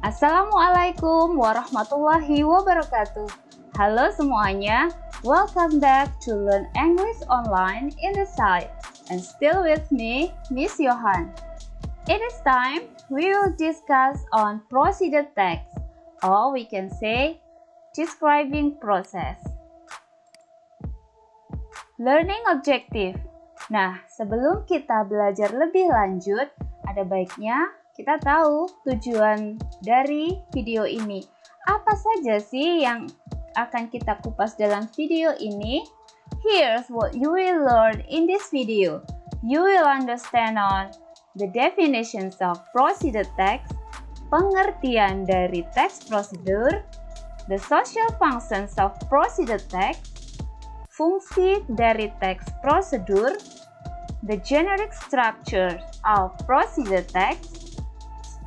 Assalamualaikum warahmatullahi wabarakatuh. Halo semuanya, welcome back to Learn English Online in the site. And still with me, Miss Johan. It is time we will discuss on procedure text, or we can say describing process. Learning objective. Nah, sebelum kita belajar lebih lanjut, ada baiknya kita tahu tujuan dari video ini. Apa saja sih yang akan kita kupas dalam video ini? Here's what you will learn in this video. You will understand on the definitions of procedure text, pengertian dari text procedure, the social functions of procedure text, fungsi dari text procedure, the generic structure of procedure text,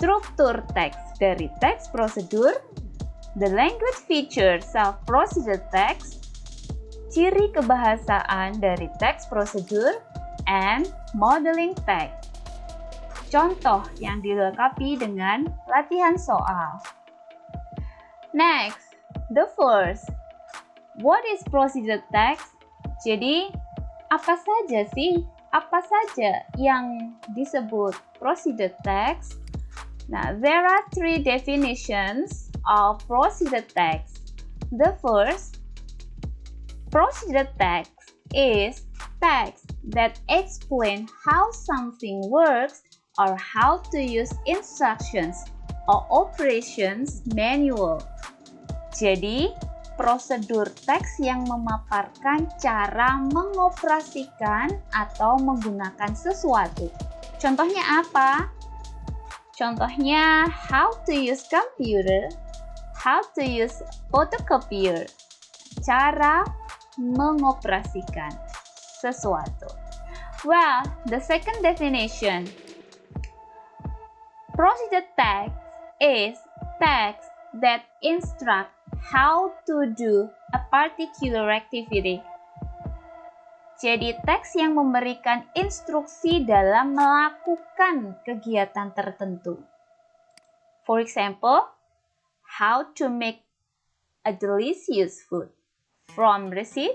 struktur teks dari text procedure, the language features of procedure text, ciri kebahasaan dari text procedure, and modeling text. Contoh yang dilengkapi dengan latihan soal. Next, the first. What is procedure text? Jadi, apa saja yang disebut procedure text? Now, there are three definitions of procedure text. The first, procedure text is text that explain how something works or how to use instructions or operations manual. Jadi, prosedur teks yang memaparkan cara mengoperasikan atau menggunakan sesuatu. Contohnya apa? Contohnya, how to use computer, how to use photocopier. Cara mengoperasikan sesuatu. Well, the second definition. Procedure text is text that instruct how to do a particular activity. Jadi teks yang memberikan instruksi dalam melakukan kegiatan tertentu. For example, how to make a delicious food. From recipe,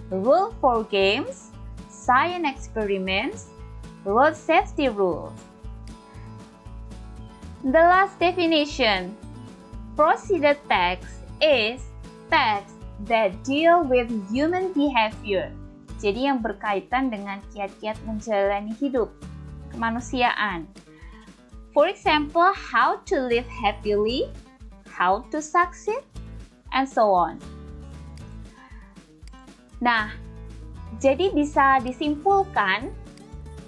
rule for games, science experiments, road safety rules. The last definition. Procedure text is text that deal with human behavior. Jadi yang berkaitan dengan kiat-kiat menjalani hidup, kemanusiaan. For example, how to live happily, how to succeed, and so on. Nah, jadi bisa disimpulkan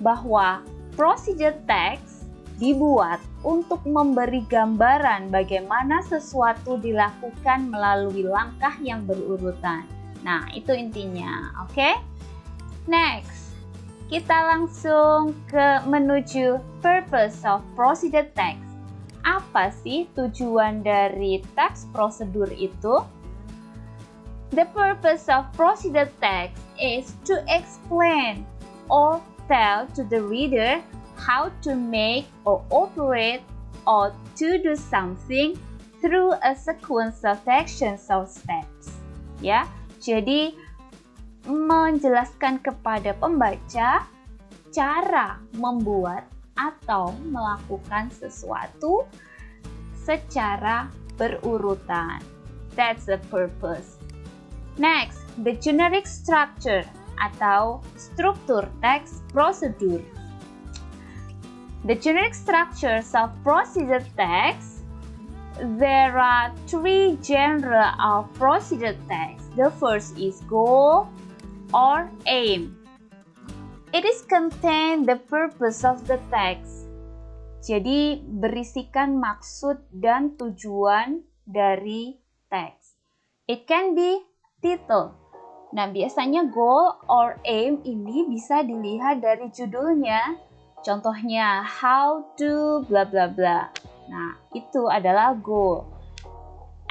bahwa procedure text dibuat untuk memberi gambaran bagaimana sesuatu dilakukan melalui langkah yang berurutan. Nah, itu intinya, oke? Next, kita langsung menuju purpose of procedure text. Apa sih tujuan dari text procedure itu? The purpose of procedure text is to explain or tell to the reader how to make or operate or to do something through a sequence of actions or steps. Ya, jadi menjelaskan kepada pembaca cara membuat atau melakukan sesuatu secara berurutan. That's the purpose. Next, the generic structure atau struktur text procedure. The generic structures of procedure text. There are three genres of procedure text. The first is goal or aim. It is contain the purpose of the text. Jadi berisikan maksud dan tujuan dari teks. It can be title. Nah, biasanya goal or aim ini bisa dilihat dari judulnya. Contohnya how to bla bla bla. Nah, itu adalah goal.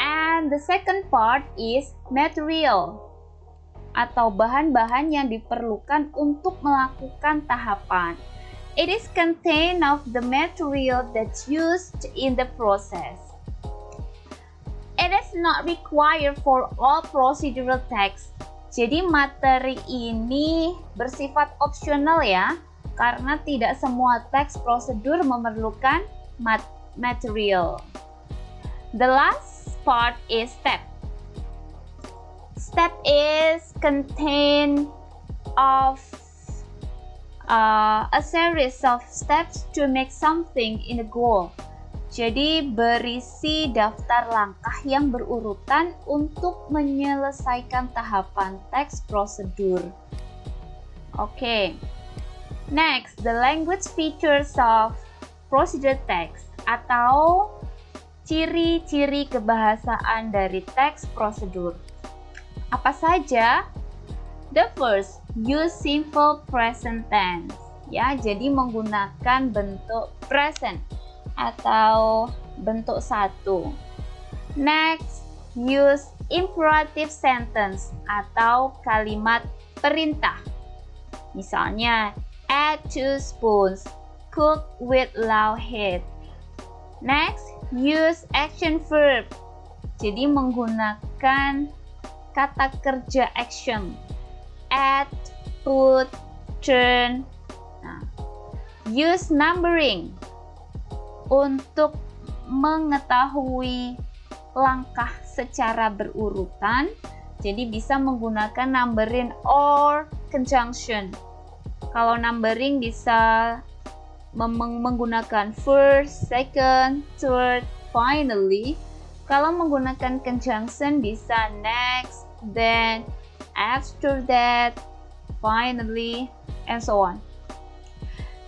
And the second part is material atau bahan-bahan yang diperlukan untuk melakukan tahapan. It is contained of the material that's used in the process. is not required for all procedural text. Jadi materi ini bersifat opsional ya, karena tidak semua teks prosedur memerlukan material. The last part is step. Step is contained of a series of steps to make something in a goal. Jadi berisi daftar langkah yang berurutan untuk menyelesaikan tahapan teks prosedur. Oke. Next, the language features of procedural text atau ciri-ciri kebahasaan dari teks prosedur. Apa saja? The first, use simple present tense. Ya, jadi menggunakan bentuk present atau bentuk satu. Next, use imperative sentence atau kalimat perintah. Misalnya, add 2 spoons, cook with low heat. Next, use action verb. Jadi menggunakan kata kerja action. Add, put, turn. Nah, use numbering untuk mengetahui langkah secara berurutan. Jadi bisa menggunakan numbering or conjunction. Kalau numbering bisa menggunakan first, second, third, finally. Kalau menggunakan conjunction bisa next, then, after that, finally, and so on.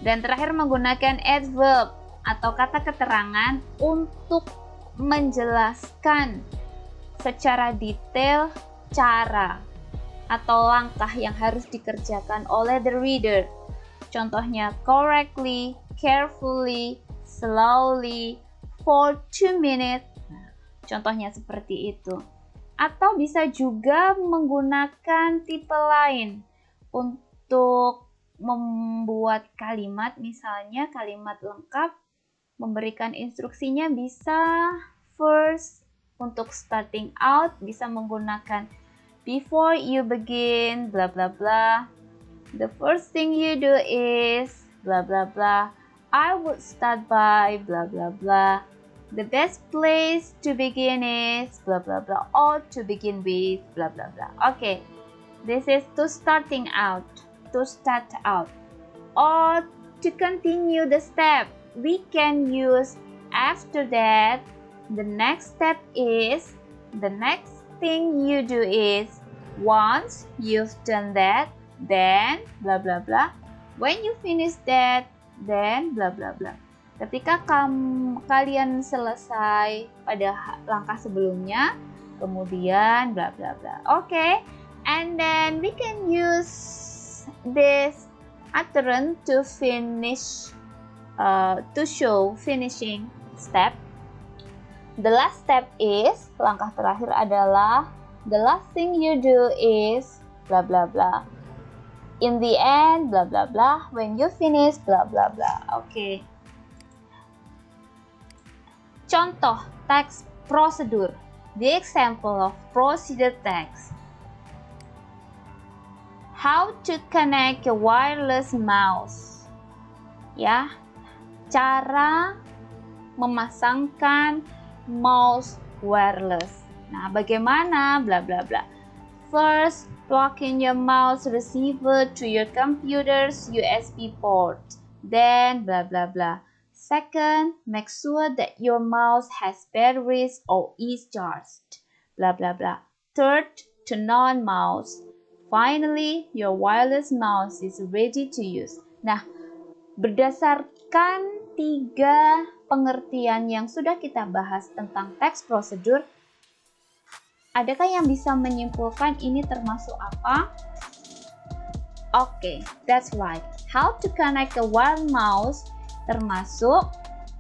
Dan terakhir menggunakan adverb atau kata keterangan untuk menjelaskan secara detail cara atau langkah yang harus dikerjakan oleh the reader. Contohnya correctly, carefully, slowly, for 2 minutes. Nah, contohnya seperti itu. Atau bisa juga menggunakan tipe lain untuk membuat kalimat, misalnya kalimat lengkap, memberikan instruksinya bisa first, untuk starting out bisa menggunakan before you begin bla bla bla. The first thing you do is bla bla bla. I would start by bla bla bla. The best place to begin is bla bla bla, or to begin with bla bla bla. Okay, this is to starting out, to start out. Or to continue the step, we can use after that. The next step is, the next thing you do is, once you've done that, then bla bla bla. When you finish that, then bla bla bla. Ketika kalian selesai pada langkah sebelumnya, kemudian bla bla bla. Okay, and then we can use this pattern to finish, to show finishing step. The last step is, langkah terakhir adalah, the last thing you do is bla bla bla. In the end bla bla bla. When you finish bla bla bla. Okay. Contoh teks prosedur. The example of procedure text. How to connect a wireless mouse. Ya, cara memasangkan mouse wireless. Nah, bagaimana? Bla bla bla. First, plug in your mouse receiver to your computer's USB port. Then, bla bla bla. Second, make sure that your mouse has batteries or is charged. Bla bla bla. Third, turn on mouse. Finally, your wireless mouse is ready to use. Nah, berdasarkan 3 pengertian yang sudah kita bahas tentang teks prosedur, adakah yang bisa menyimpulkan ini termasuk apa? Okay, that's right. How to connect a wireless mouse termasuk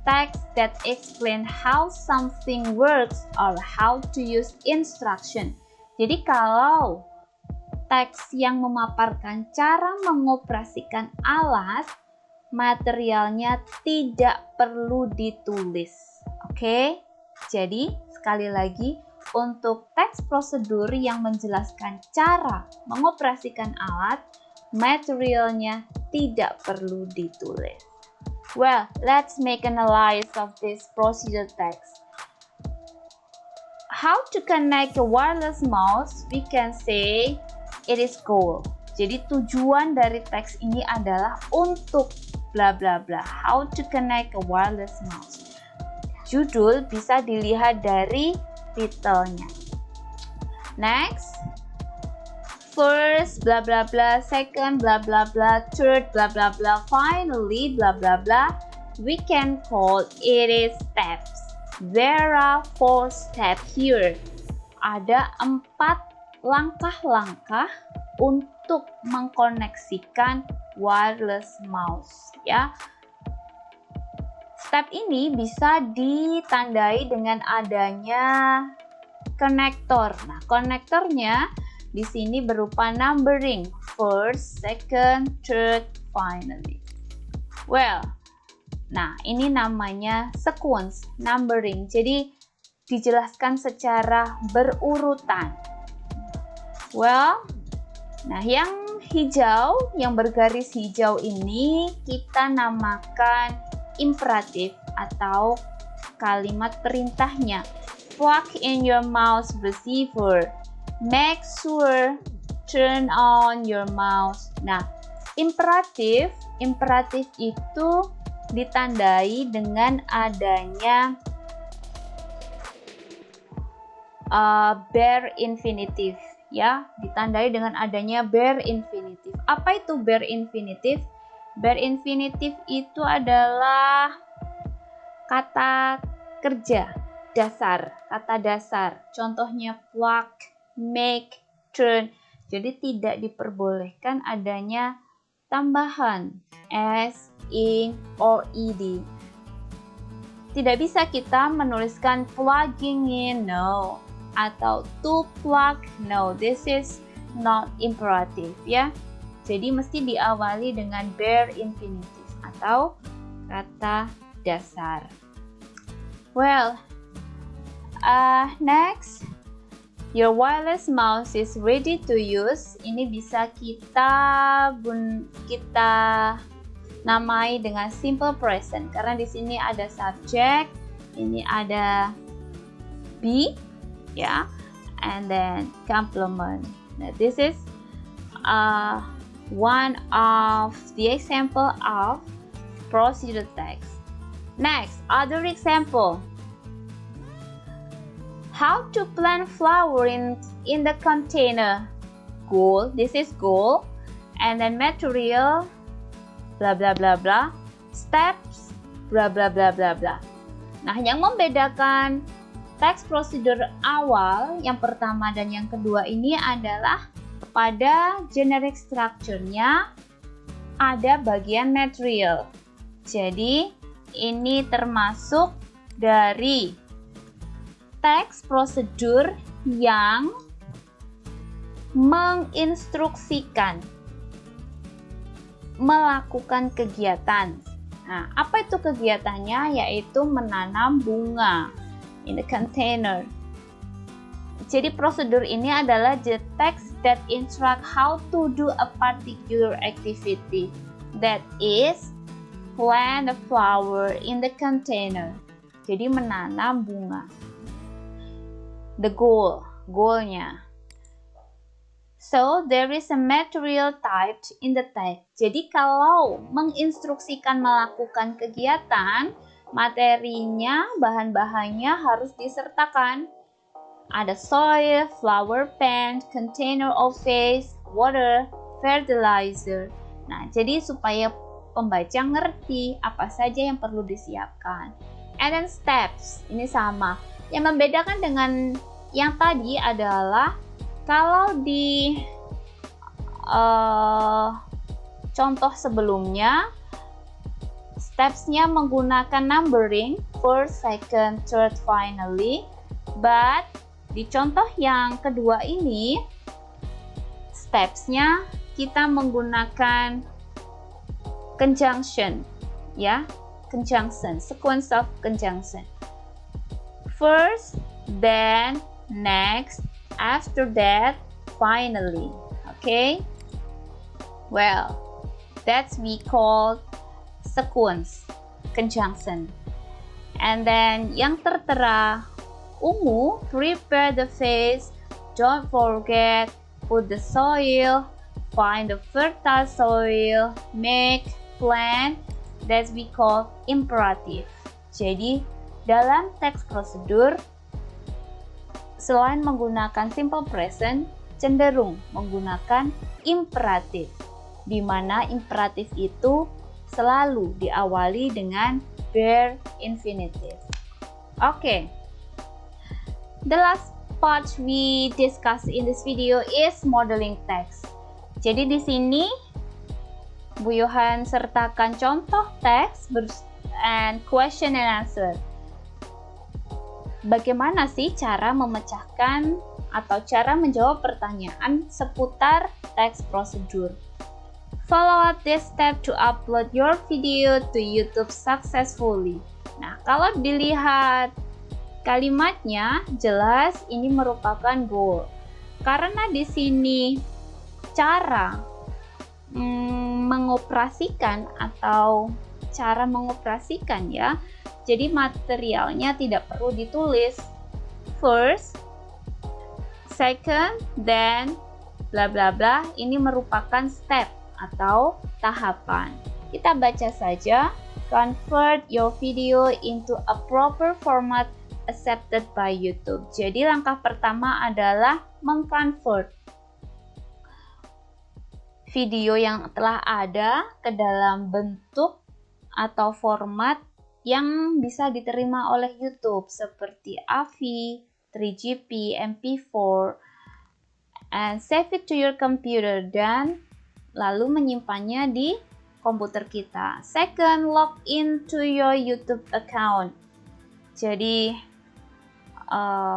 text that explain how something works or how to use instruction. Jadi kalau teks yang memaparkan cara mengoperasikan alat, materialnya tidak perlu ditulis. Oke? Jadi, sekali lagi, untuk teks prosedur yang menjelaskan cara mengoperasikan alat, materialnya tidak perlu ditulis. Well, let's make an analysis of this procedure text. How to connect a wireless mouse? We can say it is goal. Jadi tujuan dari teks ini adalah untuk bla bla bla. How to connect a wireless mouse. Judul bisa dilihat dari titelnya. Next, first bla bla bla, second bla bla bla, third bla bla bla, finally bla bla bla. We can call it is steps. There are 4 steps here. Ada 4 langkah-langkah untuk mengkoneksikan wireless mouse, ya. Step ini bisa ditandai dengan adanya konektor. Nah, konektornya di sini berupa numbering, first, second, third, finally. Well, nah ini namanya sequence, numbering. Jadi dijelaskan secara berurutan. Well, nah yang hijau, yang bergaris hijau ini kita namakan imperatif atau kalimat perintahnya. Plug in your mouse receiver. Make sure turn on your mouse. Nah, imperatif itu ditandai dengan adanya bare infinitive, ya, ditandai dengan adanya bare infinitive. Apa itu bare infinitive? Bare infinitive itu adalah kata kerja dasar, kata dasar. Contohnya plug, make, turn. Jadi tidak diperbolehkan adanya tambahan s, in, or ed. Tidak bisa kita menuliskan plugging in, no, atau to plug, no. This is not imperative, ya. Jadi mesti diawali dengan bare infinitive atau kata dasar. Well, next, your wireless mouse is ready to use. Ini bisa kita namai dengan simple present karena di sini ada subject, ini ada be, ya, and then complement. Nah, this is one of the example of procedure text. Next, other example. How to plant flower in the container. Goal, this is goal. And then material, blah blah blah blah. Steps, blah blah blah blah blah. Nah, yang membedakan teks prosedur awal, yang pertama dan yang kedua ini adalah pada generic structure-nya ada bagian material. Jadi, ini termasuk dari teks prosedur yang menginstruksikan melakukan kegiatan. Nah, apa itu kegiatannya? Yaitu menanam bunga in the container. Jadi prosedur ini adalah the text that instruct how to do a particular activity, that is plant a flower in the container. Jadi menanam bunga. The goalnya. So there is a material type in the text. Jadi kalau menginstruksikan melakukan kegiatan, materinya, bahan-bahannya harus disertakan. Ada soil, flower pen, container of vase, water, fertilizer. Nah, jadi supaya pembaca ngerti apa saja yang perlu disiapkan. And then steps, ini sama. Yang membedakan dengan yang tadi adalah kalau di contoh sebelumnya, stepsnya menggunakan numbering, first, second, third, finally. But di contoh yang kedua ini, stepsnya kita menggunakan conjunction, ya, conjunction, sequence of conjunction. First, then, next, after that, finally. Okay? Well, that's we call sequence, conjunction. And then yang tertera, ungu, prepare the face, don't forget, put the soil, find the fertile soil, make, plant, that we call imperative. Jadi, dalam teks prosedur, selain menggunakan simple present, cenderung menggunakan imperatif, di mana imperatif itu selalu diawali dengan bare infinitive. Okay. The last part we discuss in this video is modeling text. Jadi di sini Bu Yohan sertakan contoh teks and question and answer. Bagaimana sih cara memecahkan atau cara menjawab pertanyaan seputar teks prosedur? Follow up this step to upload your video to YouTube successfully. Nah, kalau dilihat kalimatnya jelas ini merupakan goal. Karena di sini cara mengoperasikan atau cara mengoperasikan ya. Jadi materialnya tidak perlu ditulis. First, second, then bla bla bla. Ini merupakan step atau tahapan. Kita baca saja. Convert your video into a proper format accepted by YouTube. Jadi langkah pertama adalah mengconvert video yang telah ada ke dalam bentuk atau format yang bisa diterima oleh YouTube seperti AVI, 3GP, MP4, and save it to your computer dan lalu menyimpannya di komputer kita. Second, log into your YouTube account. Jadi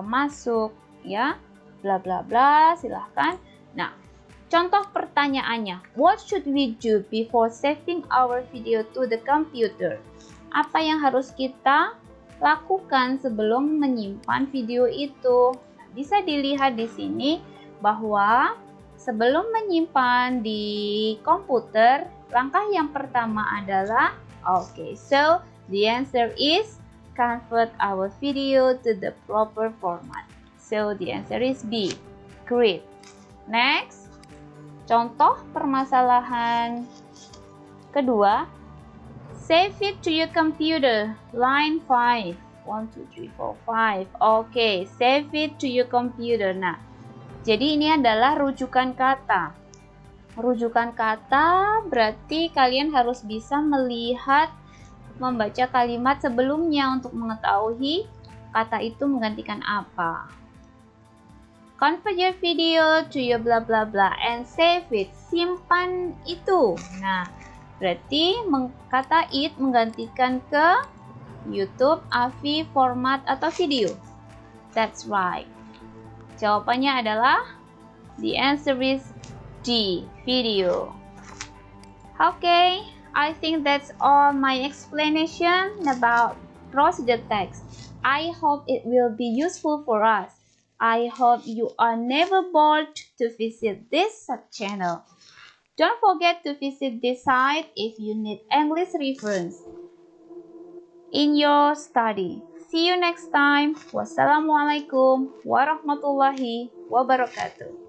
masuk ya, bla bla bla, silahkan. Nah, contoh pertanyaannya, what should we do before saving our video to the computer? Apa yang harus kita lakukan sebelum menyimpan video itu? Nah, bisa dilihat di sini bahwa sebelum menyimpan di komputer, langkah yang pertama adalah so the answer is convert our video to the proper format. So the answer is B. Great. Next, contoh permasalahan kedua. Save it to your computer. Line 5. 1, 2, 3, 4, 5. Okay, save it to your computer. Nah, jadi ini adalah rujukan kata. Rujukan kata berarti kalian harus bisa melihat, membaca kalimat sebelumnya untuk mengetahui kata itu menggantikan apa. Convert your video to your bla bla bla and save it. Simpan itu. Nah, berarti kata it menggantikan ke YouTube, AVI, format, atau video. That's right. Jawabannya adalah the answer is D, video. Okay, I think that's all my explanation about procedure text. I hope it will be useful for us. I hope you are never bored to visit this channel. Don't forget to visit this site if you need English reference in your study. See you next time. Wassalamualaikum warahmatullahi wabarakatuh.